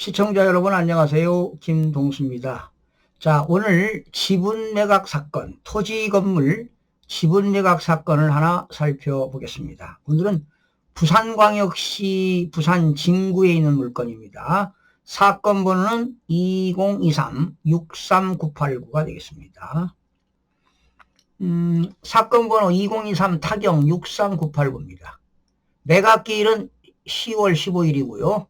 시청자 여러분 안녕하세요. 김동수입니다. 자, 오늘 지분 매각 사건, 토지 건물 지분 매각 사건을 하나 살펴보겠습니다. 오늘은 부산광역시 부산 진구에 있는 물건입니다. 사건 번호는 2023-63989가 되겠습니다. 사건 번호 2023 타경 63989입니다. 매각기일은 10월 15일이고요.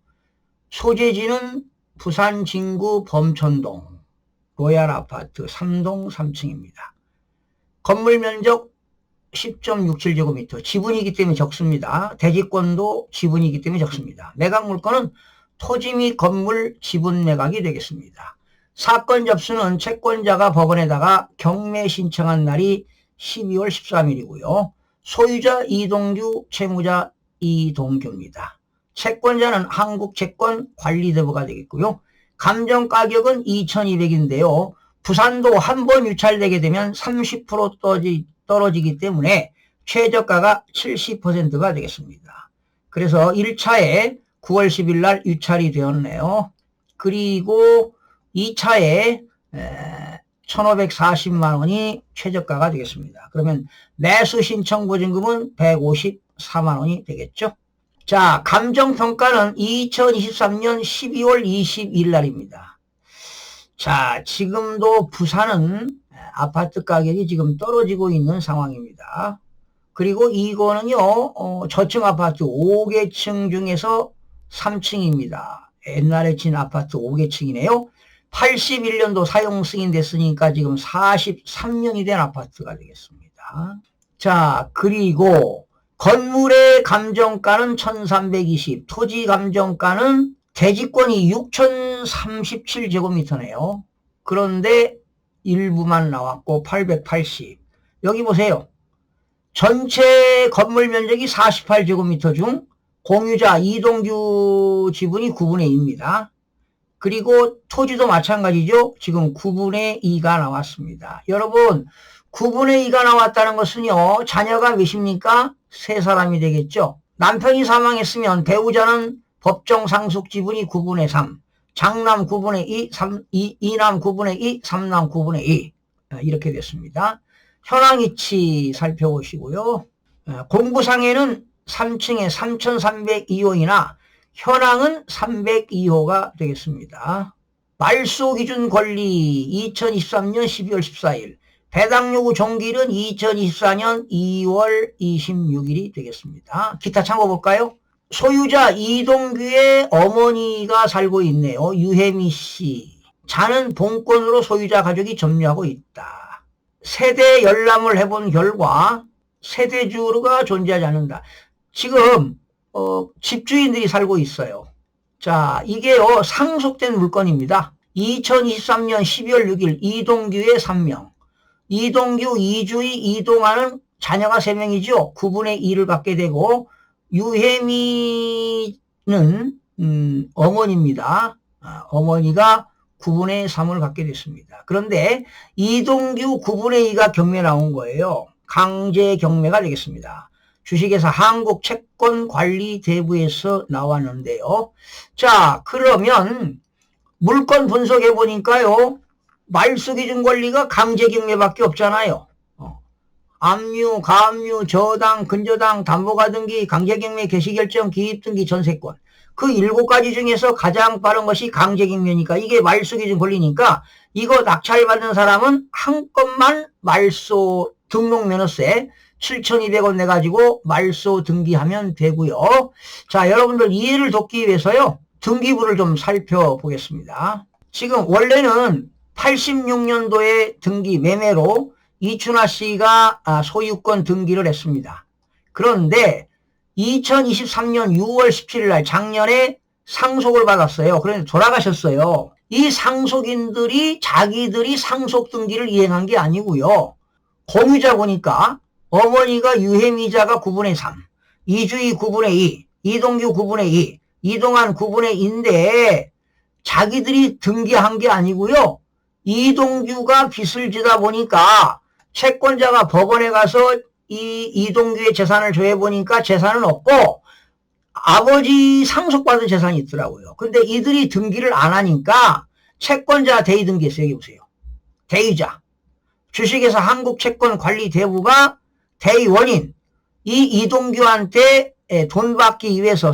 소재지는 부산 진구 범천동 로얄아파트 3동 3층입니다. 건물 면적 10.67제곱미터, 지분이기 때문에 적습니다. 대지권도 지분이기 때문에 적습니다. 매각 물건은 토지 및 건물 지분 매각이 되겠습니다. 사건 접수는 채권자가 법원에다가 경매 신청한 날이 12월 13일이고요. 소유자 이동규, 채무자 이동규입니다. 채권자는 한국채권관리대부가 되겠고요. 감정가격은 2,200인데요. 부산도 한 번 유찰되게 되면 30% 떨어지기 때문에 최저가가 70%가 되겠습니다. 그래서 1차에 9월 10일 날 유찰이 되었네요. 그리고 2차에 1,540만 원이 최저가가 되겠습니다. 그러면 매수 신청 보증금은 154만 원이 되겠죠. 자, 감정평가는 2023년 12월 22일 날입니다. 자, 지금도 부산은 아파트 가격이 지금 떨어지고 있는 상황입니다. 그리고 이거는요, 저층 아파트 5개층 중에서 3층입니다. 옛날에 진 아파트 5개층이네요. 81년도 사용 승인됐으니까 지금 43년이 된 아파트가 되겠습니다. 자, 그리고 건물의 감정가는 1,320, 토지 감정가는 대지권이 6,037제곱미터네요. 그런데 일부만 나왔고 880. 여기 보세요. 전체 건물 면적이 48제곱미터 중 공유자 이동규 지분이 9분의 2입니다. 그리고 토지도 마찬가지죠. 지금 9분의 2가 나왔습니다. 여러분, 9분의 2가 나왔다는 것은요, 자녀가 몇입니까? 3사람이 되겠죠. 남편이 사망했으면 배우자는 법정 상속 지분이 9분의 3, 장남 9분의 2, 2남 9분의 2, 3남 9분의 2 이렇게 됐습니다. 현황 위치 살펴보시고요. 공부상에는 3층에 3,302호이나 현황은 302호가 되겠습니다. 말소 기준 권리 2023년 12월 14일, 배당 요구 종기일은 2024년 2월 26일이 되겠습니다. 기타 참고 볼까요? 소유자 이동규의 어머니가 살고 있네요. 유혜미 씨. 자는 본권으로 소유자 가족이 점유하고 있다. 세대 열람을 해본 결과 세대주가 존재하지 않는다. 지금 집주인들이 살고 있어요. 자, 이게요, 상속된 물건입니다. 2023년 12월 6일 이동규의 3명. 이동규, 이주희, 이동하는 자녀가 3명이죠. 9분의 2를 갖게 되고, 유혜미는 어머니입니다. 어머니가 9분의 3을 갖게 됐습니다. 그런데 이동규 9분의 2가 경매 나온 거예요. 강제 경매가 되겠습니다. 주식회사 한국채권관리대부에서 나왔는데요. 자, 그러면 물건 분석해 보니까요, 말소 기준 권리가 강제 경매밖에 없잖아요. 압류, 가압류, 저당, 근저당, 담보가등기, 강제경매, 개시결정, 기입등기, 전세권. 그 7가지 중에서 가장 빠른 것이 강제경매니까 이게 말소 기준 권리니까 이거 낙찰받은 사람은 한건만 말소 등록면허세 7,200원 내가지고 말소 등기하면 되고요. 자, 여러분들 이해를 돕기 위해서요, 등기부를 좀 살펴보겠습니다. 지금 원래는 86년도에 등기 매매로 이춘하 씨가 소유권 등기를 했습니다. 그런데 2023년 6월 17일 날 작년에 상속을 받았어요. 그런데 돌아가셨어요. 이 상속인들이 자기들이 상속 등기를 이행한 게 아니고요. 공유자 보니까 어머니가 유혜미자가 9분의 3, 이주희 9분의 2, 이동규 9분의 2, 이동한 9분의 2인데 자기들이 등기한 게 아니고요. 이동규가 빚을 지다 보니까 채권자가 법원에 가서 이 이동규의 재산을 조회해보니까 재산은 없고 아버지 상속받은 재산이 있더라고요. 근데 이들이 등기를 안 하니까 채권자 대의 등기했어요. 여기 보세요. 대의자. 주식회사 한국채권관리대부가 대의원인 이 이동규한테 돈 받기 위해서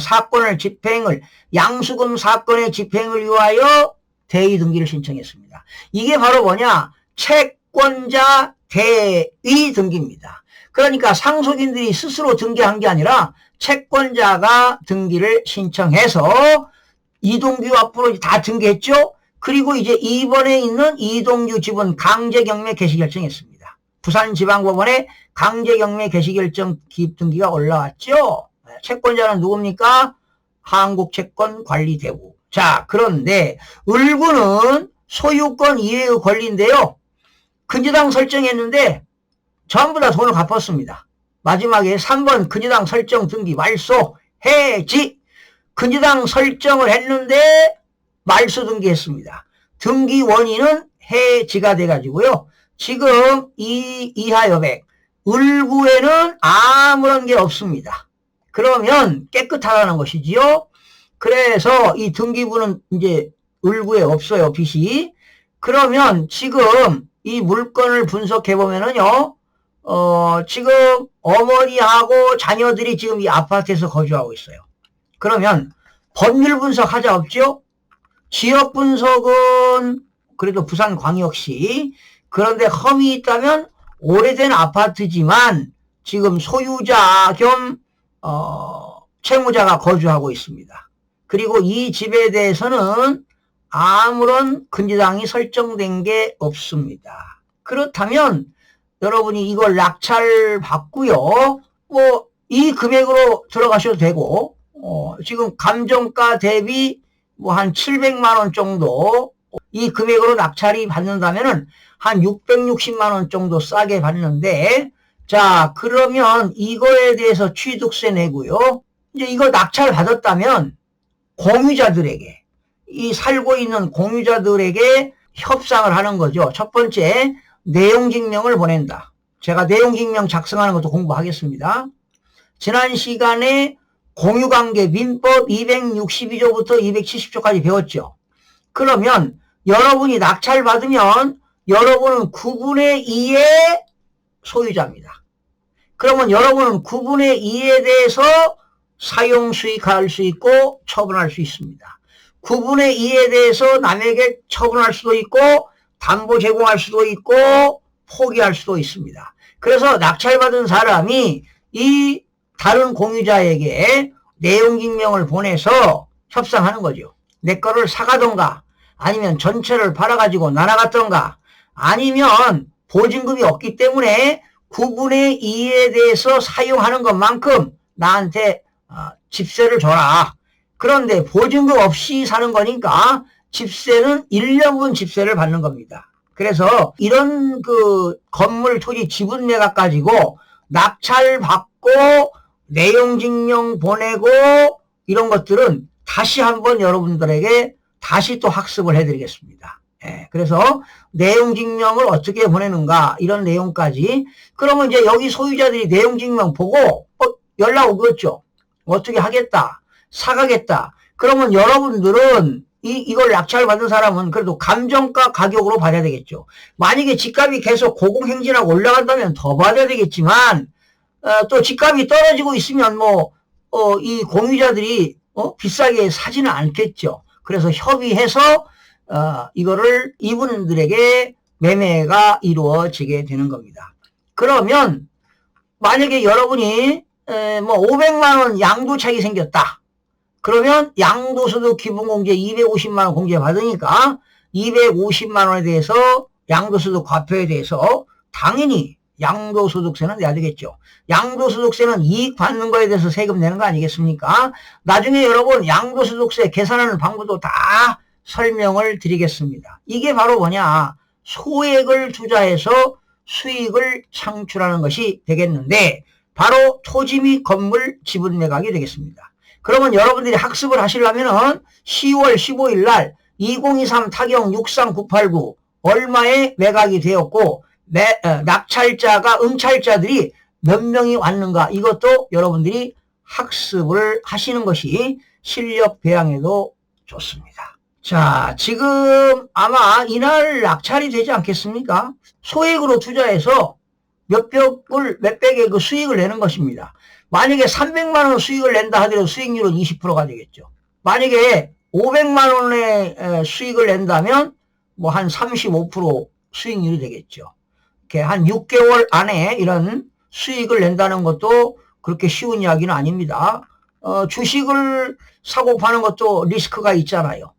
양수금 사건의 집행을 위하여 대의 등기를 신청했습니다. 이게 바로 뭐냐? 채권자 대의 등기입니다. 그러니까 상속인들이 스스로 등기한 게 아니라 채권자가 등기를 신청해서 이동규 앞으로 다 등기했죠? 그리고 이제 이번에 있는 이동규 집은 강제경매 개시 결정했습니다. 부산지방법원에 강제경매 개시 결정 기입 등기가 올라왔죠? 채권자는 누굽니까? 한국채권관리대부. 자, 그런데 을구는 소유권 이외의 권리인데요. 근저당 설정했는데 전부 다 돈을 갚았습니다. 마지막에 3번 근저당 설정 등기 말소 해지. 근저당 설정을 했는데 말소 등기했습니다. 등기 원인은 해지가 돼가지고요. 지금 이 이하 여백 을구에는 아무런 게 없습니다. 그러면 깨끗하다는 것이지요. 그래서 이 등기부는 이제 을구에 없어요. 빚이. 그러면 지금 이 물건을 분석해 보면은요. 지금 어머니하고 자녀들이 지금 이 아파트에서 거주하고 있어요. 그러면 법률 분석하자 없죠? 지역 분석은 그래도 부산광역시. 그런데 험이 있다면 오래된 아파트지만 지금 소유자 겸 채무자가 거주하고 있습니다. 그리고 이 집에 대해서는 아무런 근저당이 설정된 게 없습니다. 그렇다면 여러분이 이걸 낙찰 받고요. 뭐 이 금액으로 들어가셔도 되고 지금 감정가 대비 뭐 한 700만 원 정도 이 금액으로 낙찰이 받는다면은 한 660만 원 정도 싸게 받는데 자 그러면 이거에 대해서 취득세 내고요. 이제 이거 낙찰 받았다면 공유자들에게 이 살고 있는 공유자들에게 협상을 하는 거죠. 첫 번째 내용증명을 보낸다. 제가 내용증명 작성하는 것도 공부하겠습니다. 지난 시간에 공유관계 민법 262조부터 270조까지 배웠죠. 그러면 여러분이 낙찰 받으면 여러분은 9분의 2의 소유자입니다. 그러면 여러분은 9분의 2에 대해서 사용 수익할 수 있고 처분할 수 있습니다. 9분의 2에 대해서 남에게 처분할 수도 있고 담보 제공할 수도 있고 포기할 수도 있습니다. 그래서 낙찰받은 사람이 이 다른 공유자에게 내용증명을 보내서 협상하는 거죠. 내 거를 사가던가 아니면 전체를 팔아가지고 날아갔던가 아니면 보증금이 없기 때문에 9분의 2에 대해서 사용하는 것만큼 나한테 집세를 줘라. 그런데 보증금 없이 사는 거니까 집세는 1년분 집세를 받는 겁니다. 그래서 이런 그 건물 토지 지분 매각 가지고 낙찰 받고 내용증명 보내고 이런 것들은 다시 한번 여러분들에게 다시 또 학습을 해드리겠습니다. 그래서 내용증명을 어떻게 보내는가 이런 내용까지 그러면 이제 여기 소유자들이 내용증명 보고 연락 오겠죠. 어떻게 하겠다. 사가겠다. 그러면 여러분들은 이걸 낙찰받은 사람은 그래도 감정가 가격으로 받아야 되겠죠. 만약에 집값이 계속 고공행진하고 올라간다면 더 받아야 되겠지만 또 집값이 떨어지고 있으면 이 공유자들이 비싸게 사지는 않겠죠. 그래서 협의해서 이거를 이분들에게 매매가 이루어지게 되는 겁니다. 그러면 만약에 여러분이 500만 원 양도차익이 생겼다. 그러면 양도소득 기본공제 250만 원 공제 받으니까 250만 원에 대해서 양도소득 과표에 대해서 당연히 양도소득세는 내야 되겠죠. 양도소득세는 이익 받는 거에 대해서 세금 내는 거 아니겠습니까? 나중에 여러분 양도소득세 계산하는 방법도 다 설명을 드리겠습니다. 이게 바로 뭐냐? 소액을 투자해서 수익을 창출하는 것이 되겠는데 바로 토지 및 건물 지분 매각이 되겠습니다. 그러면 여러분들이 학습을 하시려면은 10월 15일 날 2023 타경 63989 얼마에 매각이 되었고 낙찰자가 응찰자들이 몇 명이 왔는가 이것도 여러분들이 학습을 하시는 것이 실력 배양에도 좋습니다. 자, 지금 아마 이날 낙찰이 되지 않겠습니까? 소액으로 투자해서 몇백의 그 수익을 내는 것입니다. 만약에 300만 원 수익을 낸다 하더라도 수익률은 20%가 되겠죠. 만약에 500만 원의 수익을 낸다면 뭐 한 35% 수익률이 되겠죠. 이렇게 한 6개월 안에 이런 수익을 낸다는 것도 그렇게 쉬운 이야기는 아닙니다. 주식을 사고 파는 것도 리스크가 있잖아요.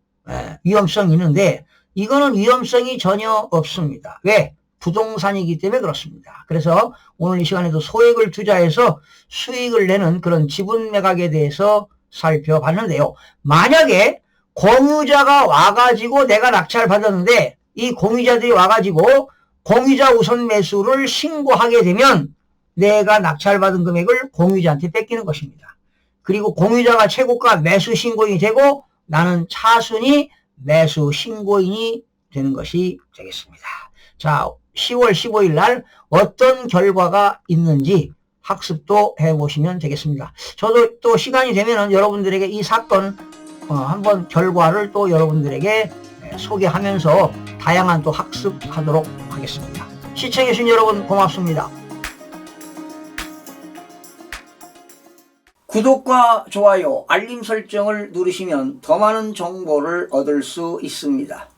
위험성이 있는데 이거는 위험성이 전혀 없습니다. 왜? 부동산이기 때문에 그렇습니다. 그래서 오늘 이 시간에도 소액을 투자해서 수익을 내는 그런 지분 매각에 대해서 살펴봤는데요. 만약에 공유자가 와가지고 내가 낙찰 받았는데 이 공유자들이 와가지고 공유자 우선 매수를 신고하게 되면 내가 낙찰받은 금액을 공유자한테 뺏기는 것입니다. 그리고 공유자가 최고가 매수 신고인이 되고 나는 차순위 매수 신고인이 되는 것이 되겠습니다. 자, 10월 15일 날 어떤 결과가 있는지 학습도 해보시면 되겠습니다. 저도 또 시간이 되면은 여러분들에게 이 사건 한번 결과를 또 여러분들에게 소개하면서 다양한 또 학습하도록 하겠습니다. 시청해주신 여러분 고맙습니다. 구독과 좋아요, 알림 설정을 누르시면 더 많은 정보를 얻을 수 있습니다.